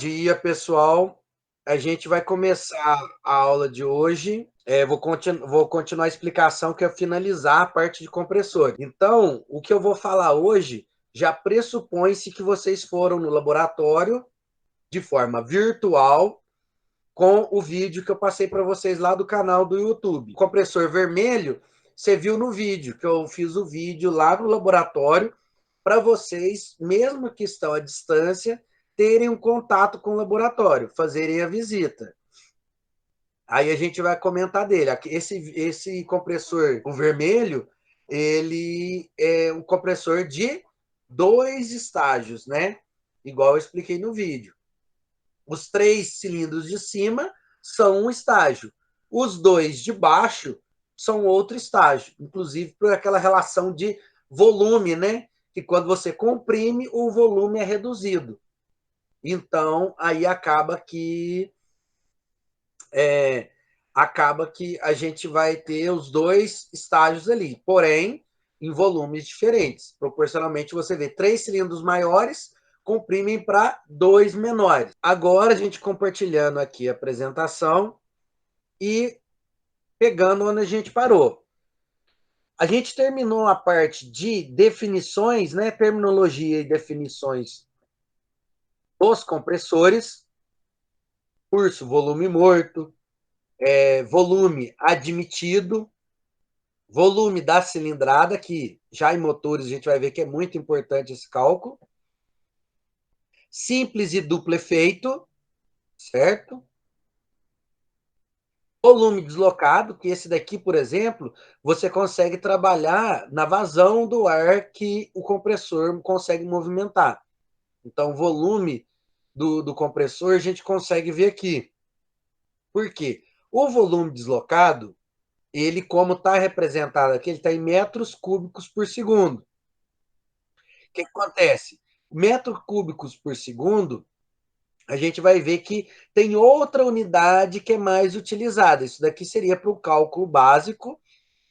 dia, pessoal. A gente vai começar a aula de hoje. Vou continuar a explicação, que é finalizar a parte de compressor. Então, o que eu vou falar hoje já pressupõe-se que vocês foram no laboratório de forma virtual com o vídeo que eu passei para vocês lá do canal do YouTube. O compressor vermelho, você viu no vídeo, que eu fiz o vídeo lá no laboratório para vocês, mesmo que estão à distância, terem um contato com o laboratório, fazerem a visita. Aí a gente vai comentar dele. Esse compressor, o vermelho, ele é um compressor de 2 estágios, né? Igual eu expliquei no vídeo. Os 3 cilindros de cima são um estágio. Os 2 de baixo são outro estágio. Inclusive por aquela relação de volume, né? Que quando você comprime, o volume é reduzido. Então, aí acaba que a gente vai ter os 2 estágios ali, porém, em volumes diferentes. Proporcionalmente, você vê 3 cilindros maiores comprimem para 2 menores. Agora, a gente compartilhando aqui a apresentação e pegando onde a gente parou. A gente terminou a parte de definições, né, terminologia e definições dos compressores, curso volume morto, volume admitido, volume da cilindrada, que já em motores a gente vai ver que é muito importante esse cálculo, simples e duplo efeito, certo? Volume deslocado, que esse daqui, por exemplo, você consegue trabalhar na vazão do ar que o compressor consegue movimentar. Então, o volume do compressor a gente consegue ver aqui. Por quê? O volume deslocado, ele, como está representado aqui, ele está em metros cúbicos por segundo. O que acontece? Metros cúbicos por segundo, a gente vai ver que tem outra unidade que é mais utilizada. Isso daqui seria para o cálculo básico,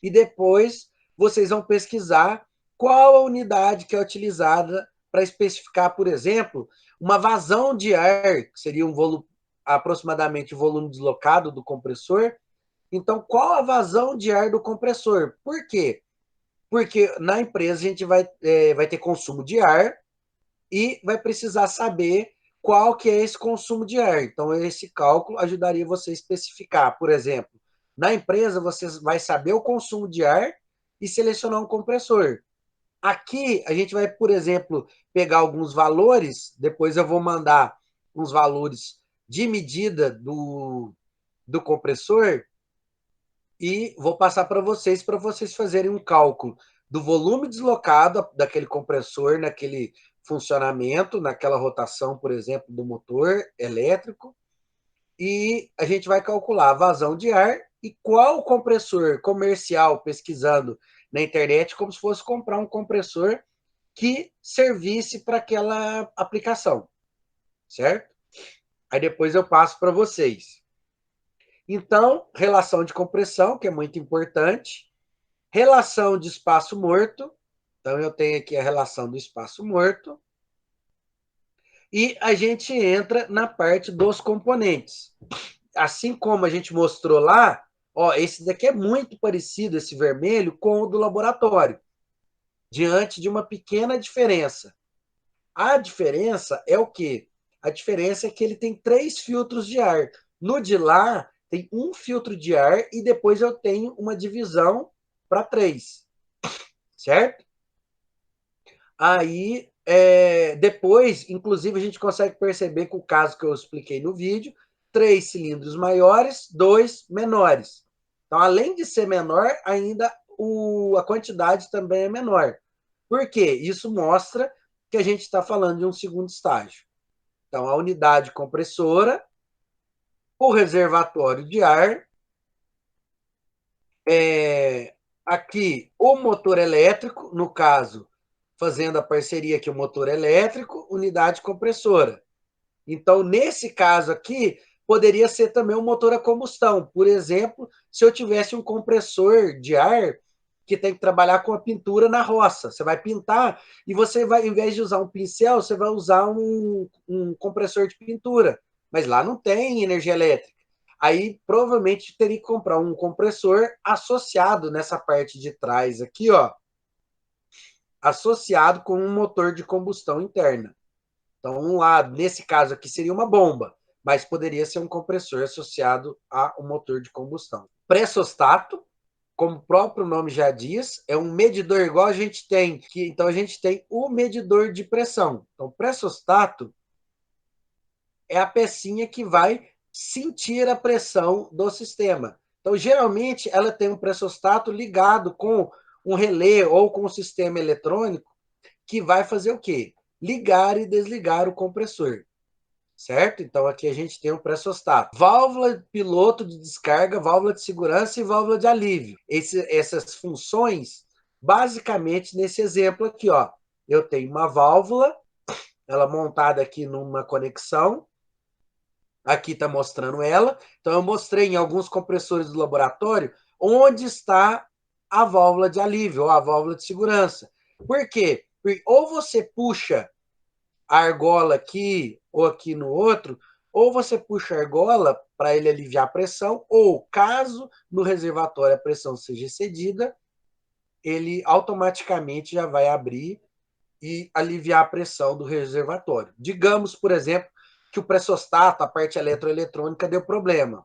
e depois vocês vão pesquisar qual a unidade que é utilizada para especificar, por exemplo, uma vazão de ar, que seria um volume, aproximadamente o volume deslocado do compressor. Então, qual a vazão de ar do compressor? Por quê? Porque na empresa a gente vai ter consumo de ar e vai precisar saber qual que é esse consumo de ar. Então, esse cálculo ajudaria você a especificar. Por exemplo, na empresa você vai saber o consumo de ar e selecionar um compressor. Aqui, a gente vai, por exemplo, pegar alguns valores, depois eu vou mandar uns valores de medida do compressor, e vou passar para vocês fazerem um cálculo do volume deslocado daquele compressor naquele funcionamento, naquela rotação, por exemplo, do motor elétrico, e a gente vai calcular a vazão de ar e qual compressor comercial, pesquisando na internet, como se fosse comprar um compressor que servisse para aquela aplicação, certo? Aí depois eu passo para vocês. Então, relação de compressão, que é muito importante. Relação de espaço morto. Então, eu tenho aqui a relação do espaço morto. E a gente entra na parte dos componentes. Assim como a gente mostrou lá, ó, esse daqui é muito parecido, esse vermelho, com o do laboratório, diante de uma pequena diferença. A diferença é o quê? A diferença é que ele tem 3 filtros de ar. No de lá, tem um filtro de ar e depois eu tenho uma divisão para 3, certo? Aí, depois, inclusive, a gente consegue perceber que o caso que eu expliquei no vídeo, 3 cilindros maiores, 2 menores. Então, além de ser menor, ainda a quantidade também é menor. Por quê? Isso mostra que a gente está falando de um segundo estágio. Então, a unidade compressora, o reservatório de ar, aqui o motor elétrico, no caso, fazendo a parceria aqui, o motor elétrico, unidade compressora. Então, nesse caso aqui, poderia ser também um motor a combustão. Por exemplo, se eu tivesse um compressor de ar que tem que trabalhar com a pintura na roça. Você vai pintar e você vai, em vez de usar um pincel, você vai usar um compressor de pintura. Mas lá não tem energia elétrica. Aí provavelmente teria que comprar um compressor associado nessa parte de trás aqui, ó, associado com um motor de combustão interna. Então, um lado, nesse caso aqui, seria uma bomba, mas poderia ser um compressor associado a um motor de combustão. Pressostato, como o próprio nome já diz, é um medidor igual a gente tem, então a gente tem o medidor de pressão. Então, o pressostato é a pecinha que vai sentir a pressão do sistema. Então, geralmente, ela tem um pressostato ligado com um relé ou com um sistema eletrônico que vai fazer o quê? Ligar e desligar o compressor, certo? Então, aqui a gente tem um pressostato. Válvula piloto de descarga, válvula de segurança e válvula de alívio. Essas funções, basicamente, nesse exemplo aqui, ó, eu tenho uma válvula, ela montada aqui numa conexão, aqui está mostrando ela. Então, eu mostrei em alguns compressores do laboratório onde está a válvula de alívio ou a válvula de segurança. Por quê? Porque ou você puxa a argola aqui ou aqui no outro, ou você puxa a argola para ele aliviar a pressão, ou caso no reservatório a pressão seja excedida, ele automaticamente já vai abrir e aliviar a pressão do reservatório. Digamos, por exemplo, que o pressostato, a parte eletroeletrônica, deu problema.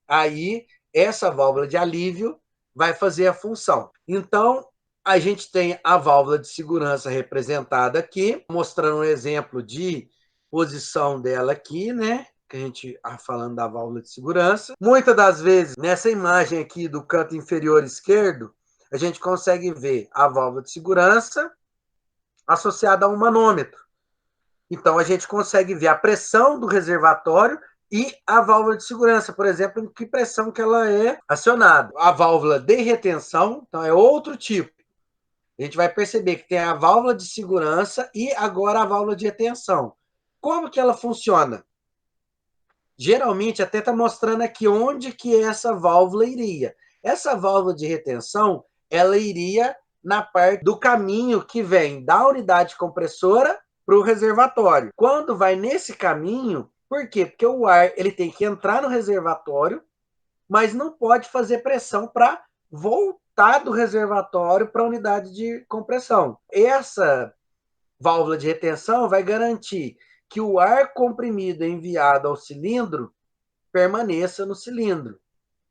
Aí, essa válvula de alívio vai fazer a função. Então, a gente tem a válvula de segurança representada aqui, mostrando um exemplo de posição dela aqui, né? Que a gente falando da válvula de segurança. Muitas das vezes, nessa imagem aqui do canto inferior esquerdo, a gente consegue ver a válvula de segurança associada a um manômetro. Então, a gente consegue ver a pressão do reservatório e a válvula de segurança, por exemplo, em que pressão que ela é acionada. A válvula de retenção, então, é outro tipo. A gente vai perceber que tem a válvula de segurança e agora a válvula de retenção. Como que ela funciona? Geralmente, até está mostrando aqui onde que essa válvula iria. Essa válvula de retenção, ela iria na parte do caminho que vem da unidade compressora para o reservatório. Quando vai nesse caminho, por quê? Porque o ar ele tem que entrar no reservatório, mas não pode fazer pressão para voltar do reservatório para a unidade de compressão. Essa válvula de retenção vai garantir que o ar comprimido enviado ao cilindro permaneça no cilindro,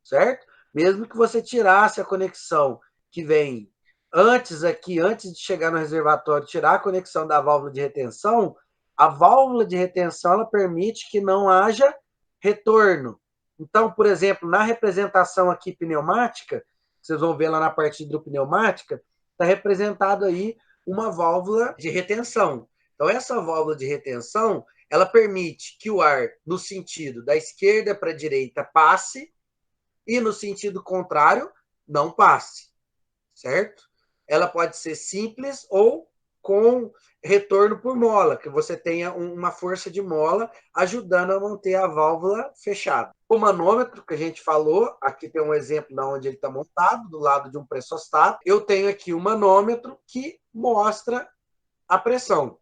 certo? Mesmo que você tirasse a conexão que vem antes aqui, antes de chegar no reservatório, tirar a conexão da válvula de retenção, a válvula de retenção ela permite que não haja retorno. Então, por exemplo, na representação aqui pneumática, vocês vão ver lá na parte hidropneumática, está representado aí uma válvula de retenção. Então, essa válvula de retenção, ela permite que o ar, no sentido da esquerda para a direita, passe, e no sentido contrário, não passe, certo? Ela pode ser simples ou com retorno por mola, que você tenha uma força de mola ajudando a manter a válvula fechada. O manômetro que a gente falou, aqui tem um exemplo de onde ele está montado, do lado de um pressostato. Eu tenho aqui um manômetro que mostra a pressão,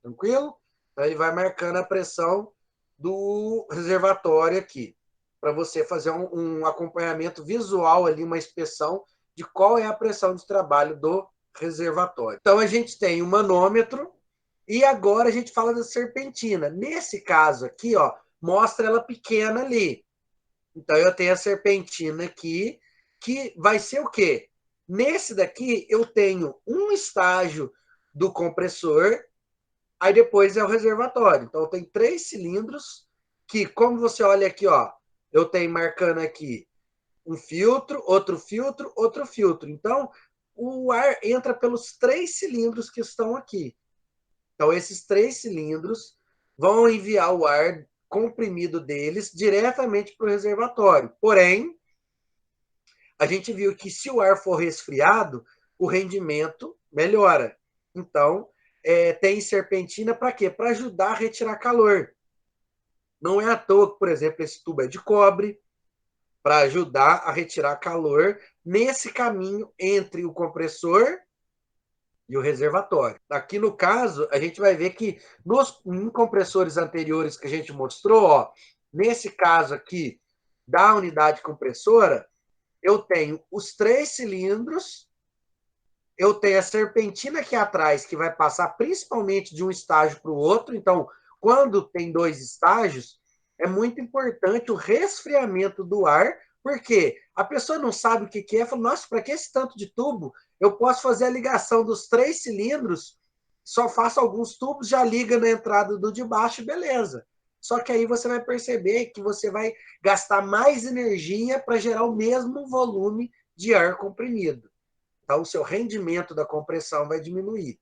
tranquilo? Então, ele vai marcando a pressão do reservatório aqui, para você fazer um acompanhamento visual ali, uma inspeção de qual é a pressão de trabalho do reservatório. Então, a gente tem o manômetro e agora a gente fala da serpentina. Nesse caso aqui, ó, mostra ela pequena ali. Então, eu tenho a serpentina aqui, que vai ser o quê? Nesse daqui, eu tenho um estágio do compressor, aí depois é o reservatório. Então, tem 3 cilindros que, como você olha aqui, ó, eu tenho marcando aqui um filtro, outro filtro, outro filtro. Então, o ar entra pelos 3 cilindros que estão aqui. Então, esses 3 cilindros vão enviar o ar comprimido deles diretamente para o reservatório. Porém, a gente viu que se o ar for resfriado, o rendimento melhora. Então, tem serpentina para quê? Para ajudar a retirar calor. Não é à toa que, por exemplo, esse tubo é de cobre, para ajudar a retirar calor nesse caminho entre o compressor e o reservatório. Aqui no caso, a gente vai ver que em compressores anteriores que a gente mostrou, ó, nesse caso aqui da unidade compressora, eu tenho os 3 cilindros, eu tenho a serpentina aqui atrás, que vai passar principalmente de um estágio para o outro. Então, quando tem 2 estágios, é muito importante o resfriamento do ar, porque a pessoa não sabe o que é, fala, nossa, para que esse tanto de tubo? Eu posso fazer a ligação dos 3 cilindros, só faço alguns tubos, já liga na entrada do de baixo, beleza. Só que aí você vai perceber que você vai gastar mais energia para gerar o mesmo volume de ar comprimido. Então, o seu rendimento da compressão vai diminuir.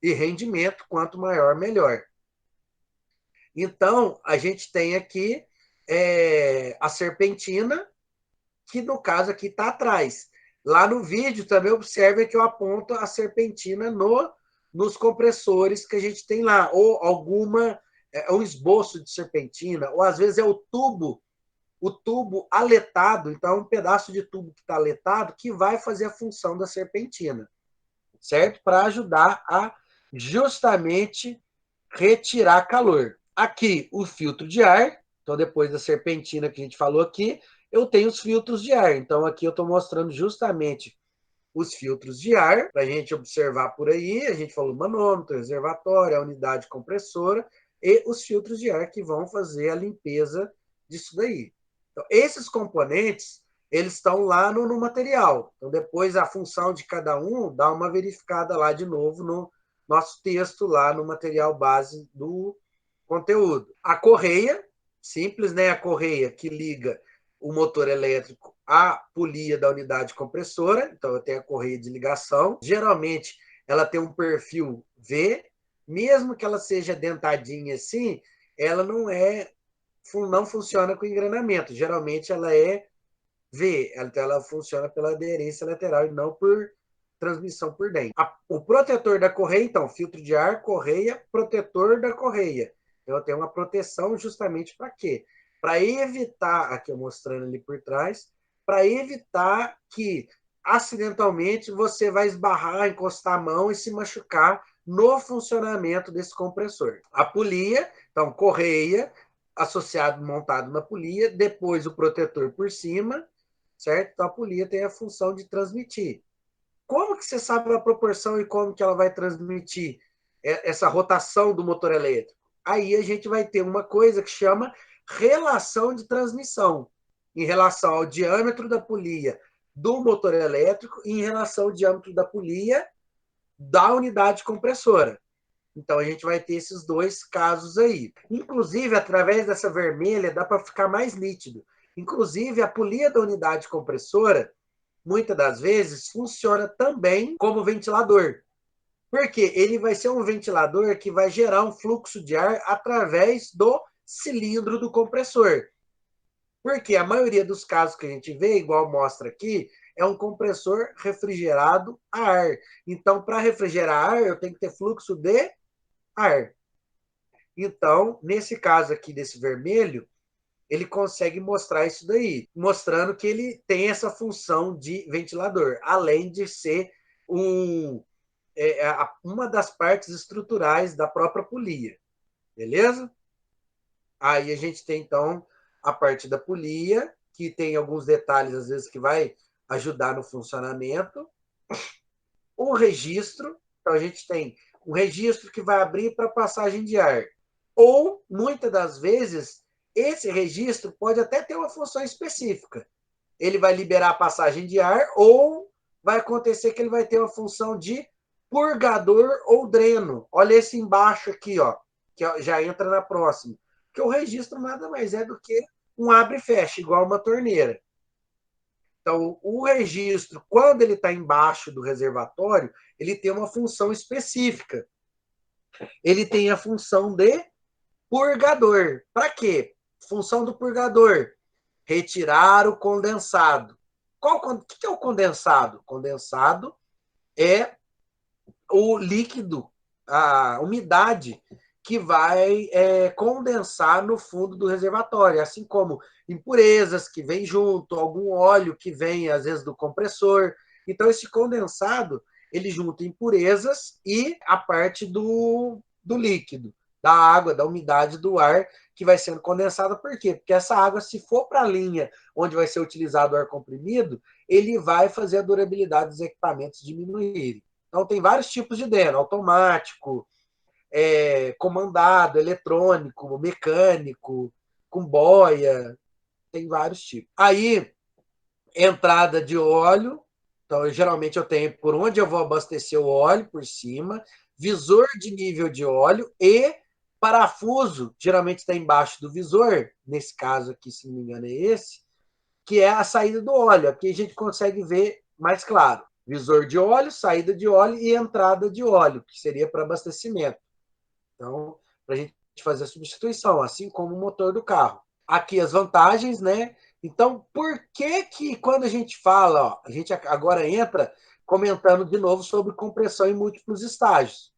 E rendimento, quanto maior, melhor. Então, a gente tem aqui a serpentina, que no caso aqui está atrás. Lá no vídeo também observe que eu aponto a serpentina nos compressores que a gente tem lá, ou um esboço de serpentina, ou às vezes é o tubo aletado, então é um pedaço de tubo que está aletado que vai fazer a função da serpentina, certo? Para ajudar a justamente retirar calor. Aqui, o filtro de ar. Então, depois da serpentina que a gente falou aqui, eu tenho os filtros de ar. Então, aqui eu estou mostrando justamente os filtros de ar, para a gente observar por aí. A gente falou manômetro, reservatório, a unidade compressora e os filtros de ar que vão fazer a limpeza disso daí. Então, esses componentes, eles estão lá no material. Então, depois a função de cada um, dá uma verificada lá de novo no nosso texto, lá no material base do conteúdo. A correia, simples, né? A correia que liga o motor elétrico à polia da unidade compressora. Então, eu tenho a correia de ligação. Geralmente, ela tem um perfil V. Mesmo que ela seja dentadinha assim, ela não funciona com engranamento. Geralmente, ela é V. Então, ela funciona pela aderência lateral e não por transmissão por dentro. O protetor da correia, então, filtro de ar, correia, protetor da correia. Então, eu tenho uma proteção justamente para quê? Para evitar, aqui eu mostrando ali por trás, para evitar que acidentalmente você vai esbarrar, encostar a mão e se machucar no funcionamento desse compressor. A polia, então, correia, associado, montado na polia, depois o protetor por cima, certo? Então, a polia tem a função de transmitir. Como que você sabe a proporção e como que ela vai transmitir essa rotação do motor elétrico? Aí a gente vai ter uma coisa que chama relação de transmissão, em relação ao diâmetro da polia do motor elétrico e em relação ao diâmetro da polia da unidade compressora. Então, a gente vai ter esses 2 casos aí. Inclusive, através dessa vermelha, dá para ficar mais nítido. Inclusive, a polia da unidade compressora, muitas das vezes, funciona também como ventilador. Porque ele vai ser um ventilador que vai gerar um fluxo de ar através do cilindro do compressor. Porque a maioria dos casos que a gente vê, igual mostra aqui, é um compressor refrigerado a ar. Então, para refrigerar ar, eu tenho que ter fluxo de ar. Então, nesse caso aqui desse vermelho, ele consegue mostrar isso daí, mostrando que ele tem essa função de ventilador, além de ser uma das partes estruturais da própria polia, beleza? Aí a gente tem, então, a parte da polia, que tem alguns detalhes, às vezes, que vai ajudar no funcionamento. O registro, então a gente tem um registro que vai abrir para passagem de ar. Ou, muitas das vezes, esse registro pode até ter uma função específica. Ele vai liberar a passagem de ar ou vai acontecer que ele vai ter uma função de purgador ou dreno. Olha esse embaixo aqui, ó, que já entra na próxima. Que o registro nada mais é do que um abre e fecha, igual uma torneira. Então, o registro, quando ele está embaixo do reservatório, ele tem uma função específica. Ele tem a função de purgador. Para quê? Função do purgador: retirar o condensado. O que é o condensado? Condensado é o líquido, a umidade que vai condensar no fundo do reservatório, assim como impurezas que vêm junto, algum óleo que vem, às vezes, do compressor. Então, esse condensado, ele junta impurezas e a parte do líquido, da água, da umidade do ar, que vai sendo condensada. Por quê? Porque essa água, se for para a linha onde vai ser utilizado o ar comprimido, ele vai fazer a durabilidade dos equipamentos diminuir. Então, tem vários tipos de dreno, automático, comandado, eletrônico, mecânico, com boia, tem vários tipos. Aí, entrada de óleo, então geralmente eu tenho por onde eu vou abastecer o óleo por cima, visor de nível de óleo e parafuso, geralmente está embaixo do visor, nesse caso aqui, se não me engano, é esse, que é a saída do óleo. Aqui a gente consegue ver mais claro. Visor de óleo, saída de óleo e entrada de óleo, que seria para abastecimento. Então, para a gente fazer a substituição, assim como o motor do carro. Aqui as vantagens, né? Então, por que quando a gente fala, ó, a gente agora entra comentando de novo sobre compressão em múltiplos estágios.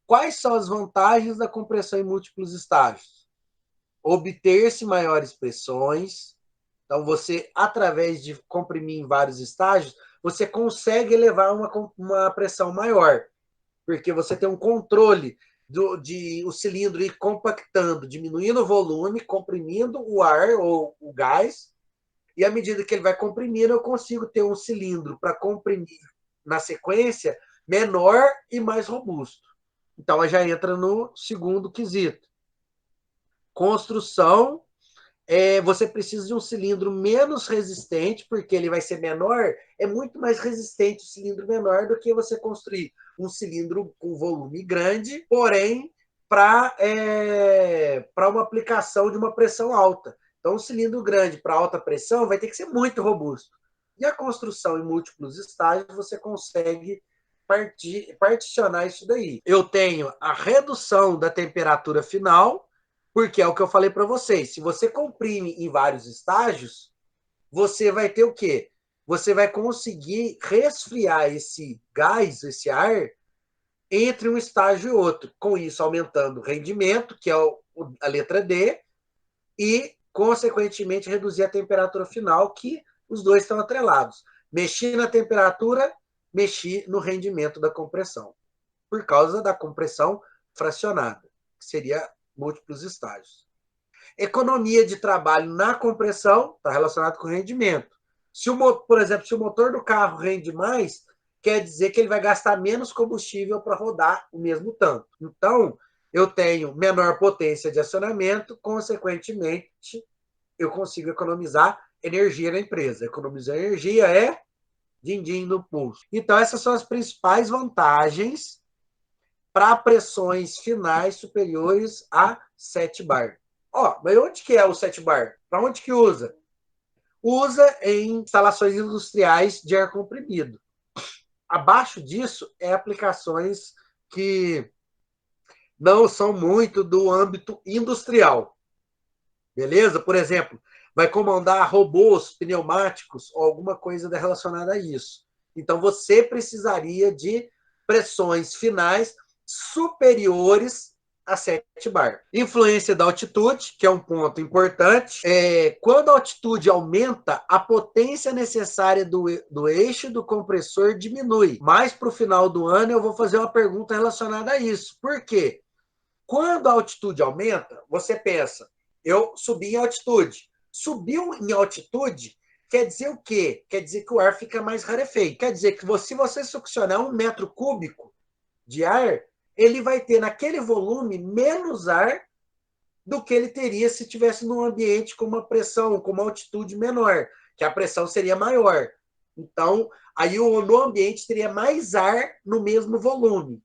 Quais são as vantagens da compressão em múltiplos estágios? Obter-se maiores pressões. Então, você, através de comprimir em vários estágios, você consegue elevar uma pressão maior, porque você tem um controle de o cilindro ir compactando, diminuindo o volume, comprimindo o ar ou o gás, e à medida que ele vai comprimindo, eu consigo ter um cilindro para comprimir na sequência menor e mais robusto. Então, já entra no segundo quesito. Construção, você precisa de um cilindro menos resistente, porque ele vai ser menor, é muito mais resistente o cilindro menor do que você construir um cilindro com volume grande, porém, para uma aplicação de uma pressão alta. Então, um cilindro grande para alta pressão vai ter que ser muito robusto. E a construção em múltiplos estágios, você consegue particionar isso daí. Eu tenho a redução da temperatura final, porque é o que eu falei para vocês. Se você comprime em vários estágios, você vai ter o quê? Você vai conseguir resfriar esse gás, esse ar, entre um estágio e outro. Com isso, aumentando o rendimento, que é a letra D, e, consequentemente, reduzir a temperatura final, que os dois estão atrelados. Mexi na temperatura, mexi no rendimento da compressão, por causa da compressão fracionada, que seria múltiplos estágios. Economia de trabalho na compressão está relacionado com rendimento. Por exemplo, se o motor do carro rende mais, quer dizer que ele vai gastar menos combustível para rodar o mesmo tanto. Então, eu tenho menor potência de acionamento, consequentemente, eu consigo economizar energia na empresa. Economizar energia é din-din no pulso. Então, essas são as principais vantagens para pressões finais superiores a 7 bar. Mas onde que é o 7 bar? Para onde que usa? Usa em instalações industriais de ar comprimido. Abaixo disso, é aplicações que não são muito do âmbito industrial. Beleza? Por exemplo, vai comandar robôs pneumáticos ou alguma coisa relacionada a isso. Então, você precisaria de pressões finais superiores a 7 bar. Influência da altitude, que é um ponto importante. Quando a altitude aumenta, a potência necessária do eixo do compressor diminui. Mais para o final do ano, eu vou fazer uma pergunta relacionada a isso. Por quê? Quando a altitude aumenta, você pensa, eu subi em altitude. Subiu em altitude quer dizer o quê? Quer dizer que o ar fica mais rarefeito. Quer dizer que se você succionar 1 metro cúbico de ar, ele vai ter naquele volume menos ar do que ele teria se tivesse num ambiente com uma pressão, com uma altitude menor, que a pressão seria maior. Então, aí no ambiente teria mais ar no mesmo volume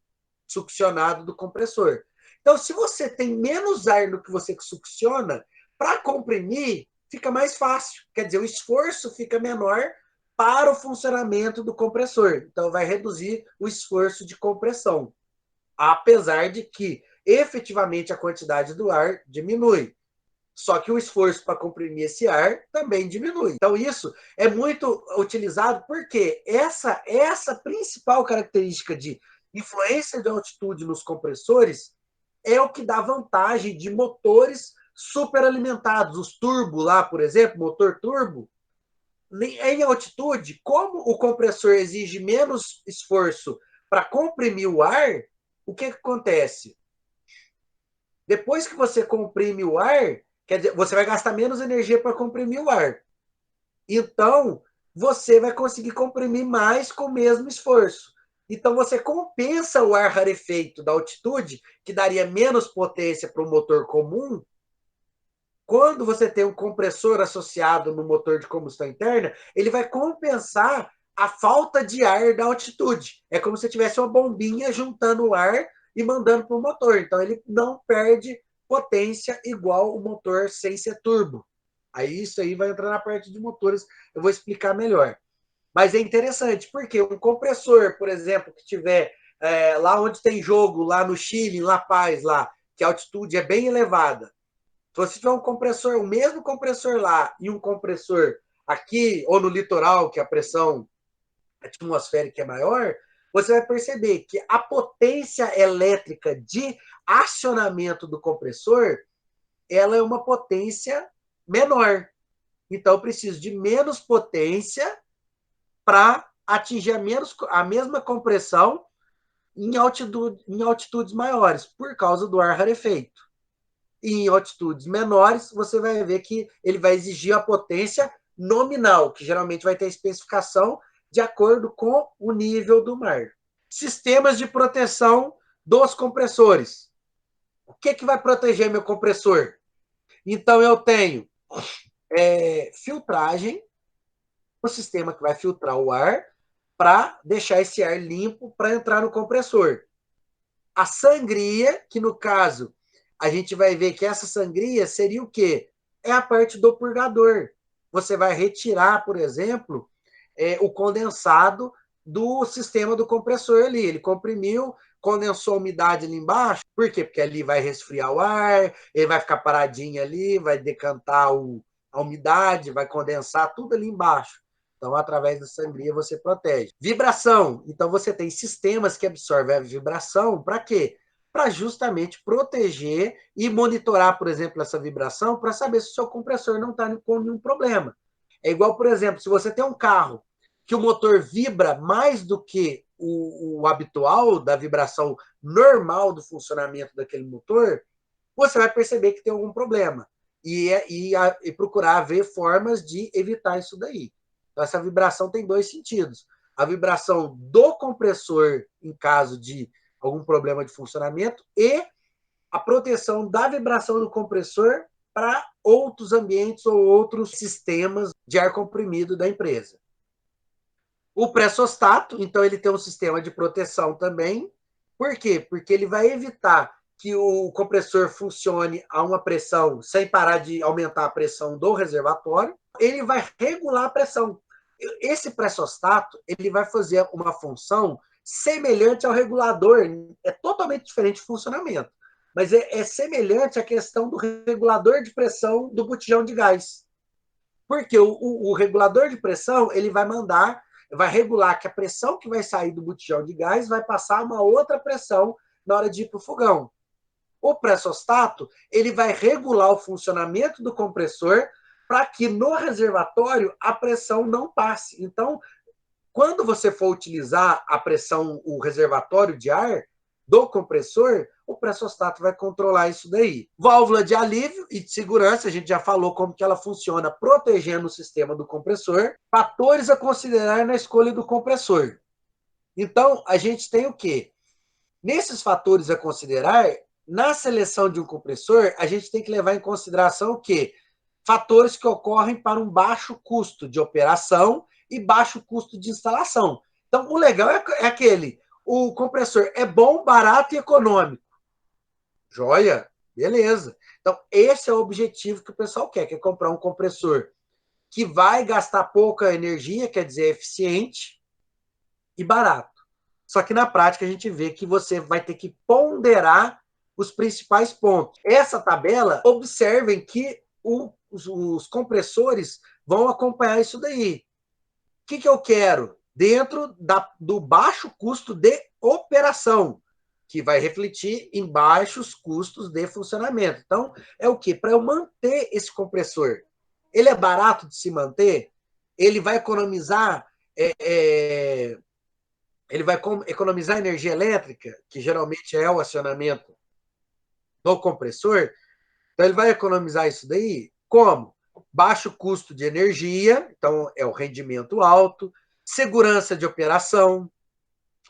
succionado do compressor. Então, se você tem menos ar do que você succiona, para comprimir, fica mais fácil. Quer dizer, o esforço fica menor para o funcionamento do compressor. Então, vai reduzir o esforço de compressão. Apesar de que, efetivamente, a quantidade do ar diminui. Só que o esforço para comprimir esse ar também diminui. Então, isso é muito utilizado porque essa principal característica de influência de altitude nos compressores é o que dá vantagem de motores superalimentados. Os turbo lá, por exemplo, motor turbo, em altitude, como o compressor exige menos esforço para comprimir o ar, o que acontece? Depois que você comprime o ar, quer dizer, você vai gastar menos energia para comprimir o ar. Então, você vai conseguir comprimir mais com o mesmo esforço. Então, você compensa o ar rarefeito da altitude, que daria menos potência para o motor comum. Quando você tem um compressor associado no motor de combustão interna, ele vai compensar a falta de ar da altitude. É como se tivesse uma bombinha juntando o ar e mandando para o motor. Então, ele não perde potência igual o motor sem ser turbo. Aí isso aí vai entrar na parte de motores, eu vou explicar melhor. Mas é interessante, porque um compressor, por exemplo, que tiver lá onde tem jogo, lá no Chile, em La Paz, lá, que a altitude é bem elevada. Se você tiver um compressor, o mesmo compressor lá e um compressor aqui ou no litoral, que a pressão atmosférica é maior, você vai perceber que a potência elétrica de acionamento do compressor, ela é uma potência menor. Então, eu preciso de menos potência para atingir a mesma compressão em altitudes maiores, por causa do ar rarefeito. E em altitudes menores, você vai ver que ele vai exigir a potência nominal, que geralmente vai ter especificação de acordo com o nível do mar. Sistemas de proteção dos compressores. O que vai proteger meu compressor? Então, eu tenho filtragem, o sistema que vai filtrar o ar para deixar esse ar limpo para entrar no compressor. A sangria, que no caso, a gente vai ver que essa sangria seria o quê? É a parte do purgador. Você vai retirar, por exemplo, o condensado do sistema do compressor ali. Ele comprimiu, condensou a umidade ali embaixo. Por quê? Porque ali vai resfriar o ar, ele vai ficar paradinho ali, vai decantar a umidade, vai condensar tudo ali embaixo. Então, através da sangria, você protege. Vibração. Então, você tem sistemas que absorvem a vibração. Para quê? Para justamente proteger e monitorar, por exemplo, essa vibração para saber se o seu compressor não está com nenhum problema. É igual, por exemplo, se você tem um carro que o motor vibra mais do que o habitual da vibração normal do funcionamento daquele motor, você vai perceber que tem algum problema e procurar ver formas de evitar isso daí. Então, essa vibração tem dois sentidos. A vibração do compressor em caso de algum problema de funcionamento e a proteção da vibração do compressor para outros ambientes ou outros sistemas de ar comprimido da empresa. O pressostato, então, ele tem um sistema de proteção também. Por quê? Porque ele vai evitar que o compressor funcione a uma pressão sem parar de aumentar a pressão do reservatório. Ele vai regular a pressão. Esse pressostato, ele vai fazer uma função semelhante ao regulador. É totalmente diferente de funcionamento, mas é semelhante à questão do regulador de pressão do botijão de gás. Porque o regulador de pressão, ele vai regular que a pressão que vai sair do botijão de gás vai passar uma outra pressão na hora de ir para o fogão. O pressostato, ele vai regular o funcionamento do compressor para que no reservatório a pressão não passe. Então, quando você for utilizar a pressão, o reservatório de ar do compressor, o pressostato vai controlar isso daí. Válvula de alívio e de segurança, a gente já falou como que ela funciona protegendo o sistema do compressor. Fatores a considerar na escolha do compressor. Então, a gente tem o quê? Nesses fatores a considerar, na seleção de um compressor, a gente tem que levar em consideração o quê? Fatores que ocorrem para um baixo custo de operação e baixo custo de instalação. Então, o legal é aquele, o compressor é bom, barato e econômico. Joia? Beleza. Então, esse é o objetivo que o pessoal quer comprar um compressor que vai gastar pouca energia, quer dizer, eficiente e barato. Só que na prática a gente vê que você vai ter que ponderar os principais pontos. Essa tabela, observem que os compressores vão acompanhar isso daí. O que eu quero? Dentro do baixo custo de operação. que vai refletir em baixos custos de funcionamento. Então, é o quê? Para eu manter esse compressor, ele é barato de se manter? Ele vai economizar ele vai economizar energia elétrica, que geralmente é o acionamento do compressor, então ele vai economizar isso daí como? Baixo custo de energia, então é o rendimento alto, segurança de operação,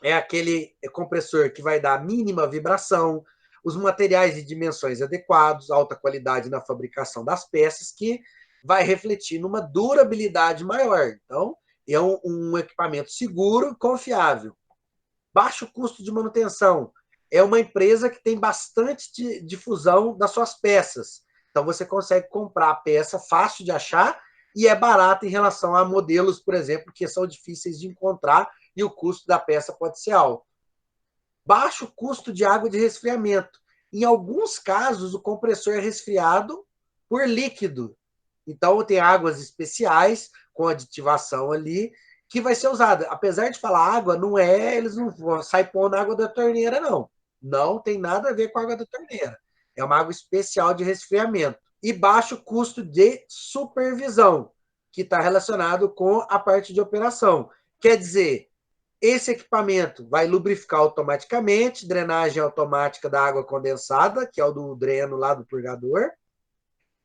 é aquele compressor que vai dar a mínima vibração, os materiais de dimensões adequados, alta qualidade na fabricação das peças, que vai refletir numa durabilidade maior. Então, é um equipamento seguro e confiável. Baixo custo de manutenção. É uma empresa que tem bastante difusão das suas peças. Então, você consegue comprar a peça fácil de achar e é barata em relação a modelos, por exemplo, que são difíceis de encontrar e o custo da peça pode ser alto. Baixo custo de água de resfriamento. Em alguns casos, o compressor é resfriado por líquido. Então, tem águas especiais com aditivação ali que vai ser usada. Apesar de falar água, não é, eles não saem pondo água da torneira, não. Não tem nada a ver com a água da torneira. É uma água especial de resfriamento. E baixo custo de supervisão, que está relacionado com a parte de operação. Quer dizer, esse equipamento vai lubrificar automaticamente, drenagem automática da água condensada, que é o do dreno lá do purgador,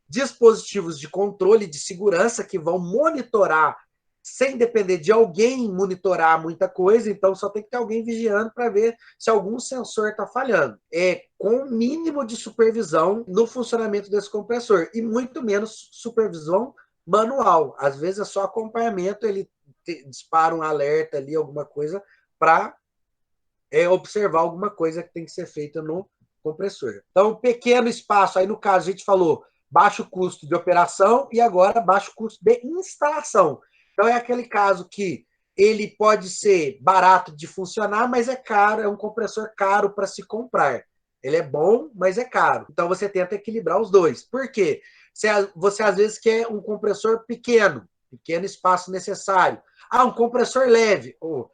dispositivos de controle de segurança que vão monitorar sem depender de alguém monitorar muita coisa, então só tem que ter alguém vigiando para ver se algum sensor está falhando. É com o mínimo de supervisão no funcionamento desse compressor e muito menos supervisão manual. Às vezes é só acompanhamento, ele dispara um alerta ali, alguma coisa, para observar alguma coisa que tem que ser feita no compressor. Então, pequeno espaço, aí no caso a gente falou baixo custo de operação e agora baixo custo de instalação. Então, é aquele caso que ele pode ser barato de funcionar, mas é caro, é um compressor caro para se comprar. Ele é bom, mas é caro. Então, você tenta equilibrar os dois. Por quê? Você às vezes quer um compressor pequeno espaço necessário. Ah, um compressor leve. Oh,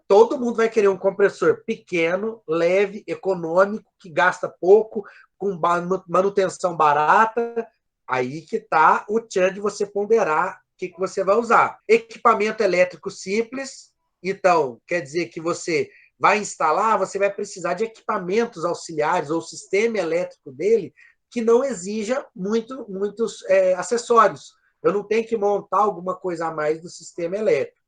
todo mundo vai querer um compressor pequeno, leve, econômico, que gasta pouco, com manutenção barata. Aí que está o tchan de você ponderar o que você vai usar. Equipamento elétrico simples, então, quer dizer que você vai instalar, você vai precisar de equipamentos auxiliares ou sistema elétrico dele que não exija muitos acessórios. Eu não tenho que montar alguma coisa a mais do sistema elétrico.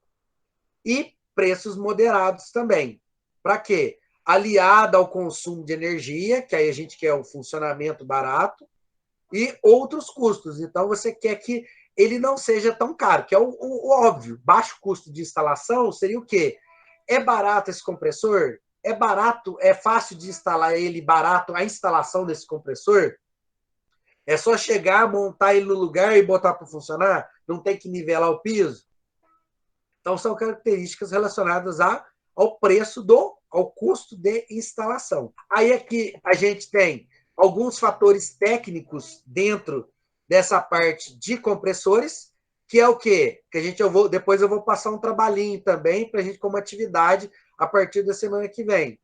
E preços moderados também. Para quê? Aliado ao consumo de energia, que aí a gente quer um funcionamento barato, e outros custos. Então, você quer que ele não seja tão caro, que é o óbvio. Baixo custo de instalação seria o quê? É barato esse compressor? É barato, é fácil de instalar ele, barato a instalação desse compressor? É só chegar, montar ele no lugar e botar para funcionar? Não tem que nivelar o piso? Então, são características relacionadas ao preço ao custo de instalação. Aí é que a gente tem alguns fatores técnicos dentro dessa parte de compressores, que é o quê? Que depois eu vou passar um trabalhinho também para a gente como atividade a partir da semana que vem.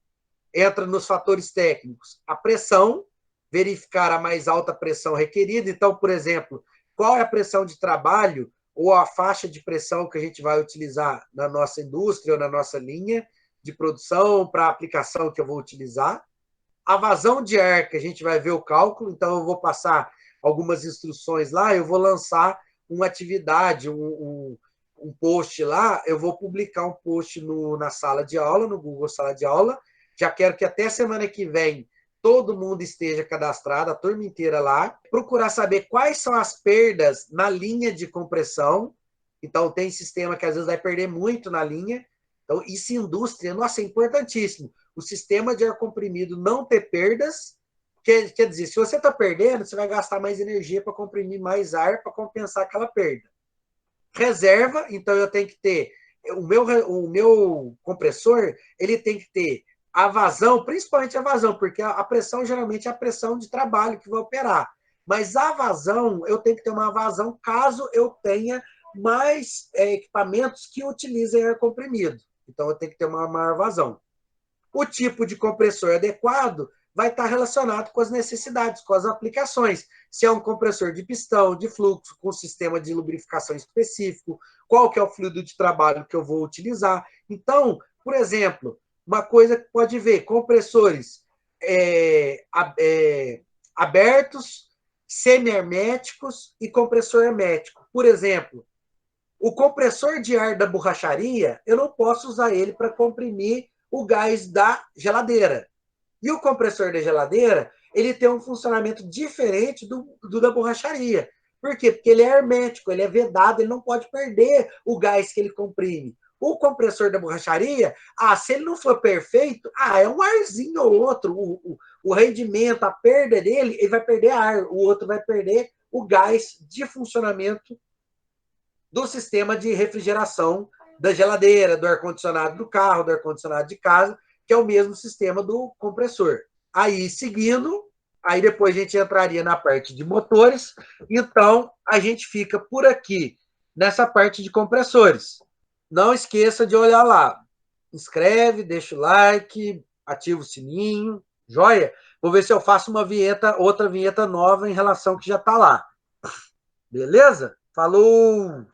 Entra nos fatores técnicos a pressão, verificar a mais alta pressão requerida. Então, por exemplo, qual é a pressão de trabalho ou a faixa de pressão que a gente vai utilizar na nossa indústria ou na nossa linha de produção para a aplicação que eu vou utilizar. A vazão de ar, que a gente vai ver o cálculo, então eu vou passar algumas instruções lá, eu vou lançar uma atividade, um post lá, eu vou publicar um post na sala de aula, no Google Sala de Aula. Já quero que até semana que vem todo mundo esteja cadastrado, a turma inteira lá, procurar saber quais são as perdas na linha de compressão. Então, tem sistema que às vezes vai perder muito na linha. Então, isso em indústria, nossa, é importantíssimo. O sistema de ar comprimido não ter perdas, quer dizer, se você está perdendo, você vai gastar mais energia para comprimir mais ar para compensar aquela perda. Reserva, então eu tenho que ter o meu compressor, ele tem que ter a vazão, principalmente a vazão, porque a pressão geralmente é a pressão de trabalho que vai operar. Mas a vazão, eu tenho que ter uma vazão caso eu tenha mais equipamentos que utilizem ar comprimido. Então, eu tenho que ter uma maior vazão. O tipo de compressor adequado vai estar relacionado com as necessidades, com as aplicações. Se é um compressor de pistão, de fluxo, com sistema de lubrificação específico, qual que é o fluido de trabalho que eu vou utilizar. Então, por exemplo, uma coisa que pode ver, compressores abertos, semi-herméticos e compressor hermético. Por exemplo, o compressor de ar da borracharia, eu não posso usar ele para comprimir o gás da geladeira. E o compressor da geladeira, ele tem um funcionamento diferente do da borracharia. Por quê? Porque ele é hermético, ele é vedado, ele não pode perder o gás que ele comprime. O compressor da borracharia, se ele não for perfeito, é um arzinho ou outro. O rendimento, a perda dele, ele vai perder ar, o outro vai perder o gás de funcionamento do sistema de refrigeração da geladeira, do ar-condicionado do carro, do ar-condicionado de casa, que é o mesmo sistema do compressor. Aí, seguindo, aí depois a gente entraria na parte de motores. Então, a gente fica por aqui, nessa parte de compressores. Não esqueça de olhar lá. Inscreve, deixa o like, ativa o sininho, joia? Vou ver se eu faço uma vinheta, outra vinheta nova em relação ao que já está lá. Beleza? Falou!